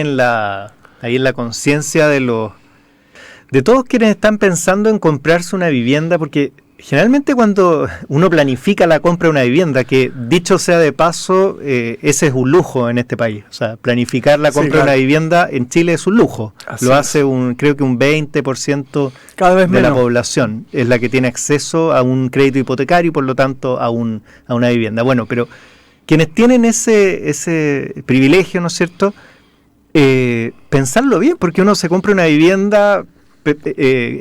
ahí en la conciencia de todos quienes están pensando en comprarse una vivienda, porque generalmente cuando uno planifica la compra de una vivienda, que dicho sea de paso, ese es un lujo en este país. O sea, planificar la compra de una vivienda en Chile es un lujo. Así Lo es. hace creo que un 20% Cada vez de la menos. población es la que tiene acceso a un crédito hipotecario y por lo tanto a una vivienda. Bueno, pero quienes tienen ese privilegio, ¿no es cierto? Pensarlo bien, porque uno se compra una vivienda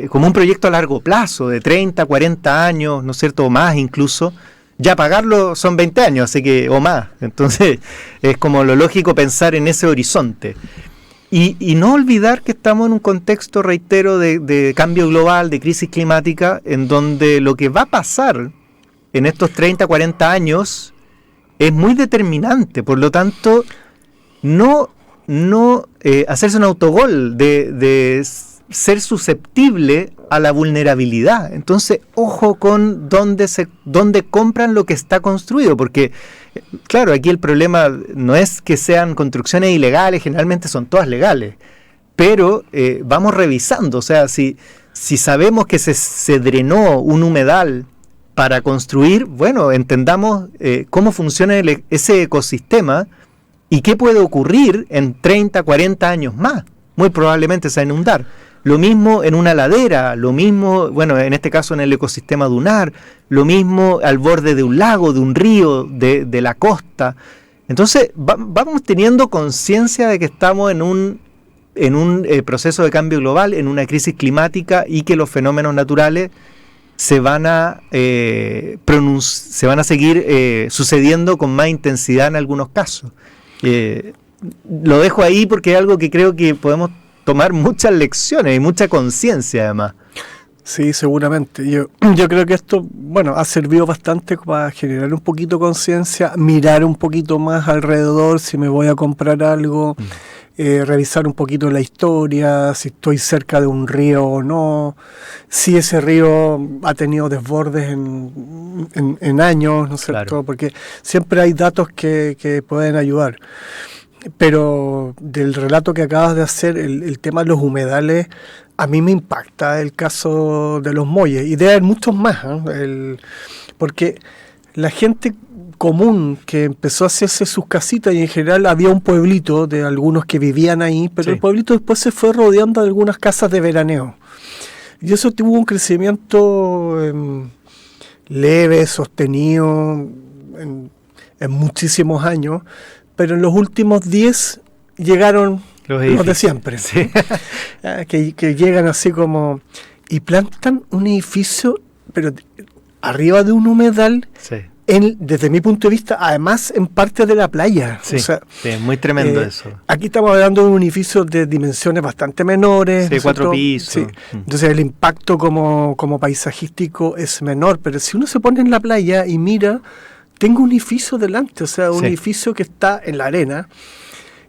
como un proyecto a largo plazo, de 30, 40 años, ¿no es cierto?, o más incluso. Ya pagarlo son 20 años, así que o más. Entonces es como lo lógico pensar en ese horizonte. Y no olvidar que estamos en un contexto, reitero, de cambio global, de crisis climática, en donde lo que va a pasar en estos 30, 40 años es muy determinante. Por lo tanto, no hacerse un autogol de ser susceptible a la vulnerabilidad. Entonces, ojo con dónde compran lo que está construido, porque, claro, aquí el problema no es que sean construcciones ilegales, generalmente son todas legales, pero vamos revisando, o sea, si sabemos que se drenó un humedal para construir, bueno, entendamos cómo funciona ese ecosistema y qué puede ocurrir en 30, 40 años más. Muy probablemente se va a inundar. Lo mismo en una ladera, lo mismo, bueno, en este caso en el ecosistema dunar, lo mismo al borde de un lago, de un río, de la costa. Entonces vamos teniendo conciencia de que estamos en un proceso de cambio global, en una crisis climática y que los fenómenos naturales se van a seguir sucediendo con más intensidad en algunos casos. Lo dejo ahí porque es algo que creo que podemos tomar muchas lecciones y mucha conciencia además. Sí, seguramente. Yo creo que esto, bueno, ha servido bastante para generar un poquito conciencia, mirar un poquito más alrededor si me voy a comprar algo, revisar un poquito la historia, si estoy cerca de un río o no, si ese río ha tenido desbordes en años, ¿no es cierto? Claro. Porque siempre hay datos que pueden ayudar. Pero del relato que acabas de hacer, el tema de los humedales, a mí me impacta el caso de los muelles, y debe haber muchos más, ¿eh? Porque la gente común que empezó a hacerse sus casitas, y en general había un pueblito de algunos que vivían ahí, pero sí, el pueblito después se fue rodeando de algunas casas de veraneo. Y eso tuvo un crecimiento leve, sostenido, en muchísimos años, pero en los últimos 10 llegaron los de siempre, sí. que llegan así como y plantan un edificio, pero arriba de un humedal, sí, desde mi punto de vista, además en parte de la playa. Sí, o sea, sí, es muy tremendo eso. Aquí estamos hablando de un edificio de dimensiones bastante menores. Sí, 4 pisos. Sí. Entonces el impacto como paisajístico es menor, pero si uno se pone en la playa y mira, tengo un edificio delante, o sea, un edificio que está en la arena,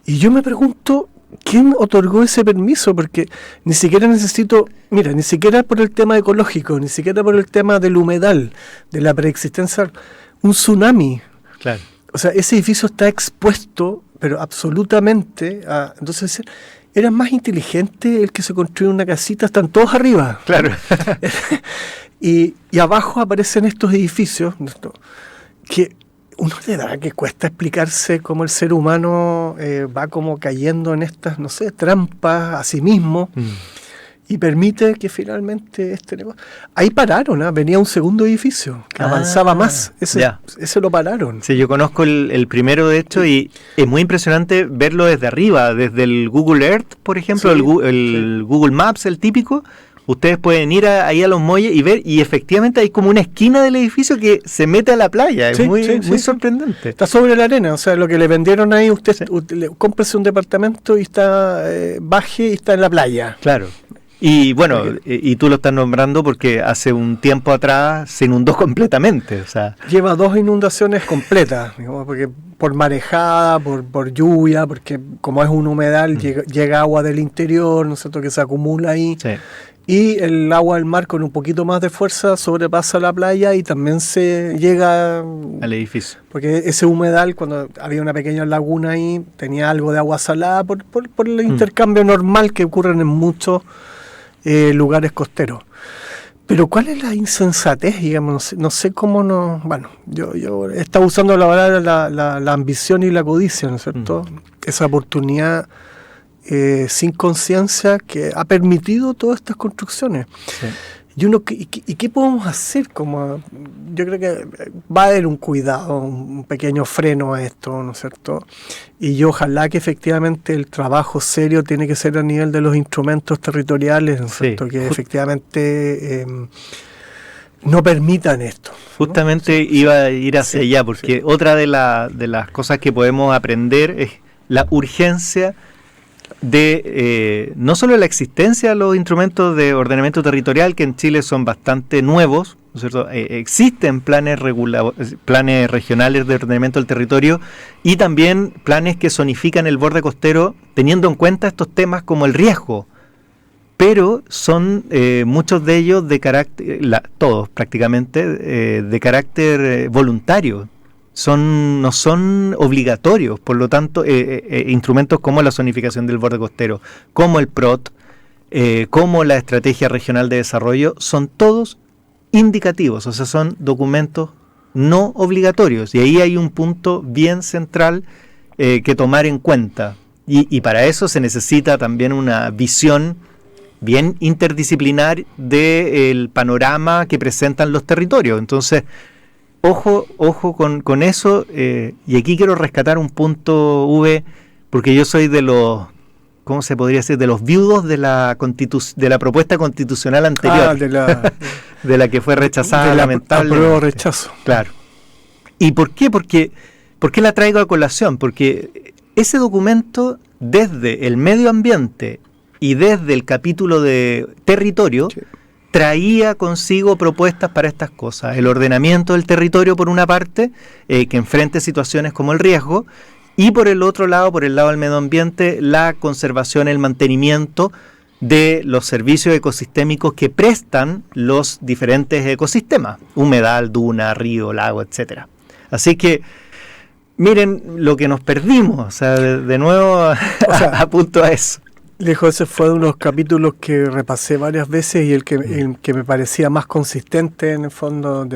y yo me pregunto, ¿quién otorgó ese permiso? Porque ni siquiera necesito, mira, ni siquiera por el tema ecológico, ni siquiera por el tema del humedal, de la preexistencia, un tsunami. Claro. O sea, ese edificio está expuesto, pero absolutamente a... Entonces, era más inteligente el que se construyó una casita, están todos arriba. Claro. y abajo aparecen estos edificios, que uno le da que cuesta explicarse cómo el ser humano va como cayendo en estas, no sé, trampas a sí mismo, y permite que finalmente este negocio... Ahí pararon, venía un segundo edificio que avanzaba más, ese lo pararon. Sí, yo conozco el primero de hecho, y es muy impresionante verlo desde arriba, desde el Google Earth, por ejemplo, sí, el Google Maps, el típico. Ustedes pueden ir ahí a los muelles y ver, y efectivamente hay como una esquina del edificio que se mete a la playa. Es muy sorprendente. Está sobre la arena, o sea, lo que le vendieron ahí, usted cómprese un departamento y está, baje y está en la playa. Claro. Y bueno, y tú lo estás nombrando porque hace un tiempo atrás se inundó completamente. O sea, lleva 2 inundaciones completas, digamos, porque por marejada, por lluvia, porque como es un humedal, llega agua del interior, ¿no es cierto?, que se acumula ahí. Sí. Y el agua del mar con un poquito más de fuerza sobrepasa la playa y también se llega al edificio. Porque ese humedal, cuando había una pequeña laguna ahí, tenía algo de agua salada por el intercambio normal que ocurre en muchos lugares costeros. Pero ¿cuál es la insensatez, digamos? No sé cómo no... Bueno, yo estaba usando la palabra la ambición y la codicia, ¿no es cierto? Esa oportunidad... sin conciencia que ha permitido todas estas construcciones. Sí. ¿Y qué podemos hacer? Yo creo que va a haber un cuidado, un pequeño freno a esto, ¿no es cierto? Y yo ojalá que efectivamente el trabajo serio tiene que ser a nivel de los instrumentos territoriales, ¿no es cierto? Que efectivamente no permitan esto, ¿no? Justamente iba a ir hacia allá, porque otra de las cosas que podemos aprender es la urgencia de no solo la existencia de los instrumentos de ordenamiento territorial, que en Chile son bastante nuevos, ¿no es cierto? Existen planes regionales de ordenamiento del territorio y también planes que zonifican el borde costero teniendo en cuenta estos temas como el riesgo, pero son muchos de ellos de carácter, todos prácticamente, de carácter voluntario. No son obligatorios, por lo tanto, instrumentos como la zonificación del borde costero, como el PROT, como la Estrategia Regional de Desarrollo, son todos indicativos, o sea, son documentos no obligatorios, y ahí hay un punto bien central que tomar en cuenta, y para eso se necesita también una visión bien interdisciplinar del panorama que presentan los territorios. Entonces, Ojo con eso, y aquí quiero rescatar un punto, V, porque yo soy de los, ¿cómo se podría decir?, de los viudos de la propuesta constitucional anterior, de la que fue rechazada lamentablemente. Apruebo rechazo. Claro. ¿Y por qué? ¿Por qué la traigo a colación? Porque ese documento, desde el medio ambiente y desde el capítulo de territorio, sí, traía consigo propuestas para estas cosas. El ordenamiento del territorio, por una parte, que enfrente situaciones como el riesgo, y por el otro lado, por el lado del medio ambiente, la conservación, el mantenimiento de los servicios ecosistémicos que prestan los diferentes ecosistemas, humedal, duna, río, lago, etcétera. Así que miren lo que nos perdimos, o sea, de nuevo apunto a eso. Lejos, ese fue uno de los capítulos que repasé varias veces y el que me parecía más consistente en el fondo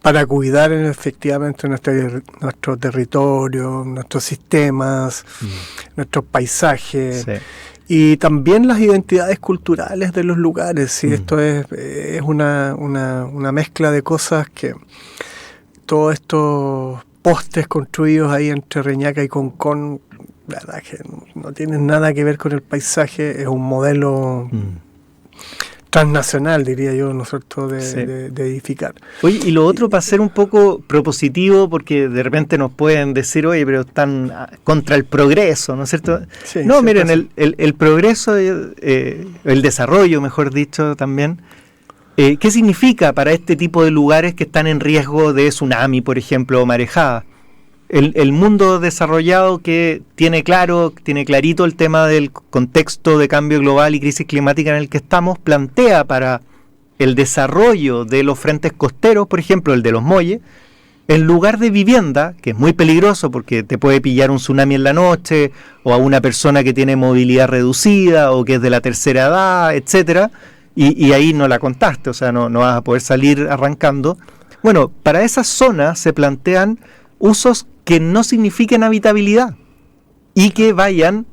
para cuidar efectivamente nuestro territorio, nuestros sistemas, nuestros paisajes, sí, y también las identidades culturales de los lugares. Y esto es una mezcla de cosas que todos estos postes construidos ahí entre Reñaca y Concón, la verdad que no tienen nada que ver con el paisaje, es un modelo transnacional, diría yo, ¿no es cierto?, de edificar. Oye, y lo otro, para ser un poco propositivo, porque de repente nos pueden decir, oye, pero están contra el progreso, ¿no es cierto? Sí, no, miren, el progreso, el desarrollo, mejor dicho, también, ¿qué significa para este tipo de lugares que están en riesgo de tsunami, por ejemplo, o marejada? El mundo desarrollado, que tiene clarito el tema del contexto de cambio global y crisis climática en el que estamos, plantea para el desarrollo de los frentes costeros, por ejemplo, el de los muelles, en lugar de vivienda, que es muy peligroso porque te puede pillar un tsunami en la noche, o a una persona que tiene movilidad reducida, o que es de la tercera edad, etcétera, y ahí no la contaste, o sea, no vas a poder salir arrancando. Bueno, para esas zonas se plantean usos que no signifiquen habitabilidad y que vayan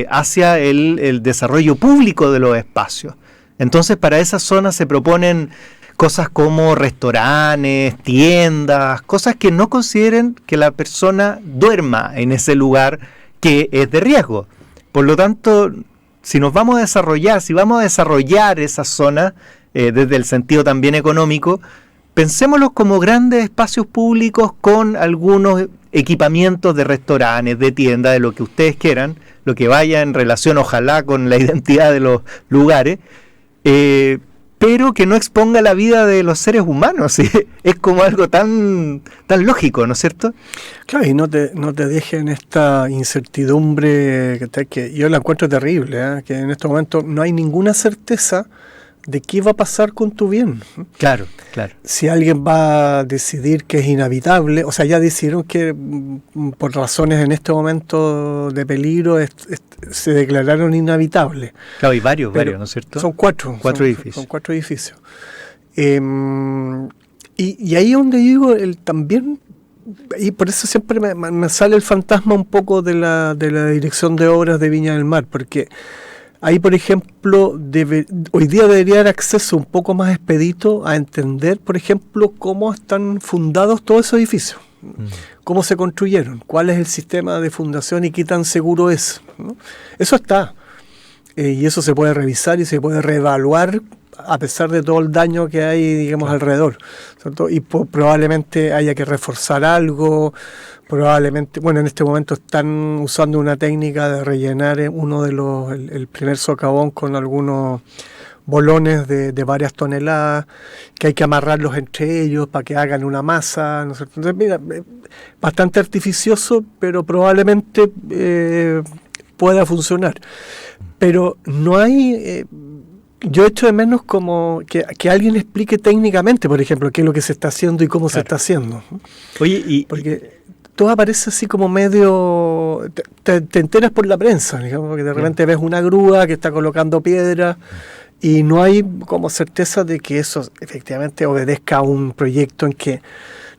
hacia el desarrollo público de los espacios. Entonces, para esas zonas se proponen cosas como restaurantes, tiendas, cosas que no consideren que la persona duerma en ese lugar que es de riesgo. Por lo tanto, si vamos a desarrollar esas zonas desde el sentido también económico, pensémoslos como grandes espacios públicos con algunos equipamientos de restaurantes, de tiendas, de lo que ustedes quieran, lo que vaya en relación, ojalá, con la identidad de los lugares, pero que no exponga la vida de los seres humanos. ¿Sí? Es como algo tan lógico, ¿no es cierto? Claro, y no te dejen esta incertidumbre que yo la encuentro terrible, que en este momento no hay ninguna certeza de qué va a pasar con tu bien. Claro. Si alguien va a decidir que es inhabitable, o sea, ya decidieron que por razones en este momento de peligro se declararon inhabitables. Claro, y varios, ¿no es cierto? Son cuatro edificios. Son 4 edificios. Y ahí es donde digo, también, y por eso siempre me sale el fantasma un poco de la Dirección de Obras de Viña del Mar, porque ahí, por ejemplo, hoy día debería haber acceso un poco más expedito a entender, por ejemplo, cómo están fundados todos esos edificios, cómo se construyeron, cuál es el sistema de fundación y qué tan seguro es, ¿no? Eso está, y eso se puede revisar y se puede reevaluar a pesar de todo el daño que hay, digamos, alrededor, ¿cierto? Y probablemente haya que reforzar algo. Probablemente, bueno, en este momento están usando una técnica de rellenar el primer socavón con algunos bolones de varias toneladas, que hay que amarrarlos entre ellos para que hagan una masa, ¿no es cierto? Entonces, mira, bastante artificioso, pero probablemente pueda funcionar. Pero no hay... yo echo de menos como que alguien explique técnicamente, por ejemplo, qué es lo que se está haciendo y cómo se está haciendo. Oye, porque todo aparece así como medio... Te enteras por la prensa, digamos, que de repente ves una grúa que está colocando piedra y no hay como certeza de que eso efectivamente obedezca a un proyecto en que,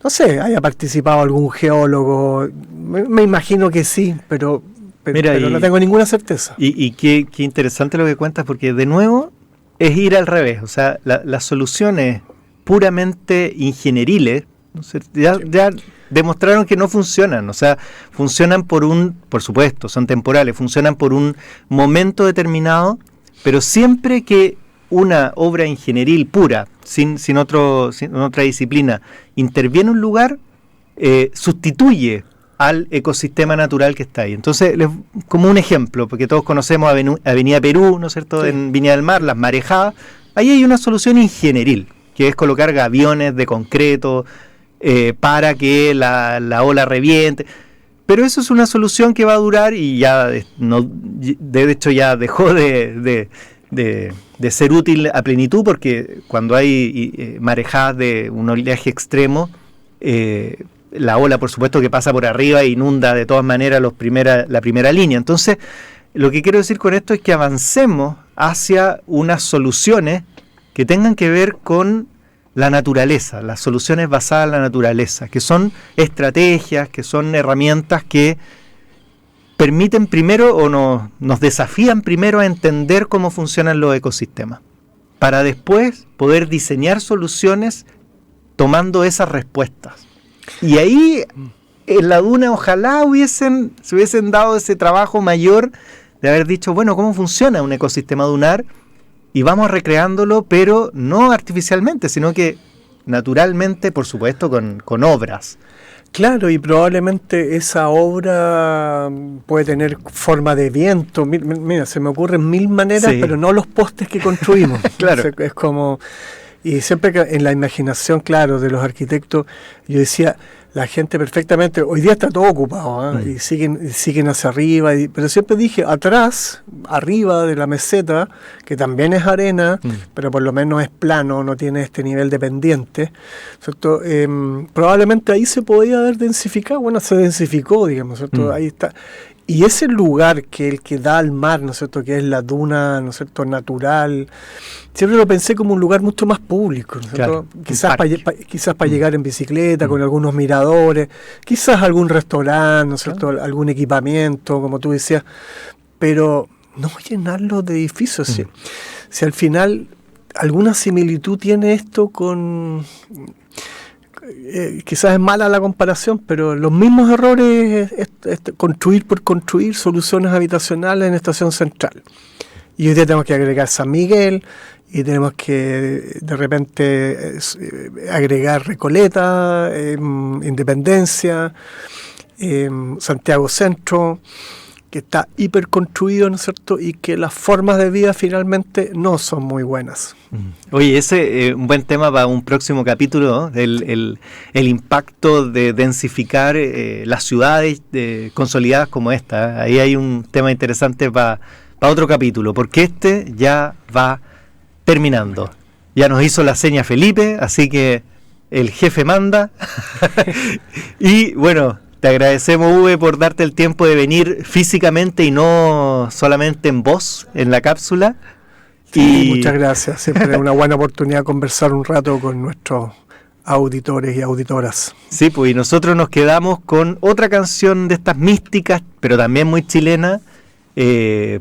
no sé, haya participado algún geólogo. Me imagino que sí, pero no tengo ninguna certeza. Y qué interesante lo que cuentas, porque de nuevo es ir al revés. O sea, las soluciones puramente ingenieriles, ¿no sé? ya demostraron que no funcionan. O sea, funcionan por supuesto, son temporales, funcionan por un momento determinado, pero siempre que una obra ingenieril pura, sin otra disciplina, interviene un lugar, sustituye al ecosistema natural que está ahí. Entonces, como un ejemplo, porque todos conocemos Avenida Perú, ¿no es cierto?, sí, en Viña del Mar, las marejadas. Ahí hay una solución ingenieril, que es colocar gaviones de concreto para que la ola reviente. Pero eso es una solución que va a durar y ya de hecho ya dejó de ser útil a plenitud, porque cuando hay marejadas de un oleaje extremo, la ola, por supuesto, que pasa por arriba e inunda de todas maneras la primera línea. Entonces, lo que quiero decir con esto es que avancemos hacia unas soluciones que tengan que ver con la naturaleza, las soluciones basadas en la naturaleza, que son estrategias, que son herramientas que permiten primero o nos desafían primero a entender cómo funcionan los ecosistemas, para después poder diseñar soluciones tomando esas respuestas. Y ahí en la duna ojalá se hubiesen dado ese trabajo mayor de haber dicho, bueno, ¿cómo funciona un ecosistema dunar? Y vamos recreándolo, pero no artificialmente, sino que naturalmente, por supuesto, con obras. Claro, y probablemente esa obra puede tener forma de viento. Mira, se me ocurren mil maneras, sí, pero no los postes que construimos. Claro. Es como... Y siempre que en la imaginación, claro, de los arquitectos, yo decía, la gente perfectamente, hoy día está todo ocupado, y siguen hacia arriba, pero siempre dije, atrás, arriba de la meseta, que también es arena, pero por lo menos es plano, no tiene este nivel de pendiente, ¿cierto? Probablemente ahí se podía haber densificado, bueno, se densificó, digamos, ¿cierto? Ahí está. Y ese lugar el que da al mar, ¿no es cierto?, que es la duna, ¿no es cierto?, natural, siempre lo pensé como un lugar mucho más público, ¿no es cierto? Claro, quizás para llegar en bicicleta, con algunos miradores, quizás algún restaurante, ¿no es cierto?, algún equipamiento, como tú decías, pero no llenarlo de edificios. Si al final alguna similitud tiene esto con... quizás es mala la comparación, pero los mismos errores es construir por construir soluciones habitacionales en Estación Central. Y hoy día tenemos que agregar San Miguel, y tenemos que de repente agregar Recoleta, Independencia, Santiago Centro, que está hiperconstruido, ¿no es cierto?, y que las formas de vida finalmente no son muy buenas. Oye, ese es un buen tema para un próximo capítulo, ¿no? El impacto de densificar las ciudades consolidadas como esta. Ahí hay un tema interesante para otro capítulo, porque este ya va terminando. Ya nos hizo la seña Felipe, así que el jefe manda. Y bueno, te agradecemos, Uwe, por darte el tiempo de venir físicamente y no solamente en voz en la cápsula. Sí, muchas gracias. Siempre es una buena oportunidad de conversar un rato con nuestros auditores y auditoras. Sí, pues y nosotros nos quedamos con otra canción de estas místicas, pero también muy chilena,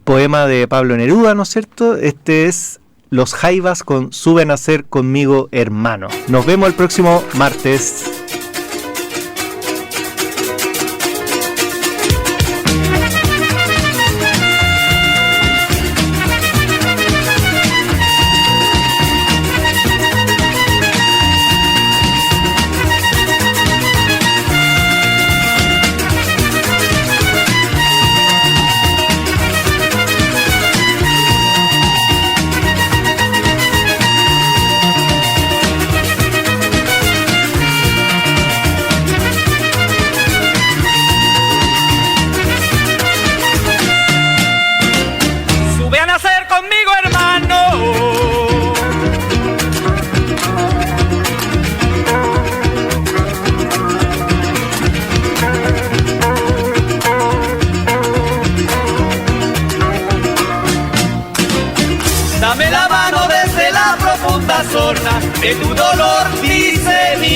poema de Pablo Neruda, ¿no es cierto? Este es Los Jaivas con Sube a nacer conmigo, hermano. Nos vemos el próximo martes.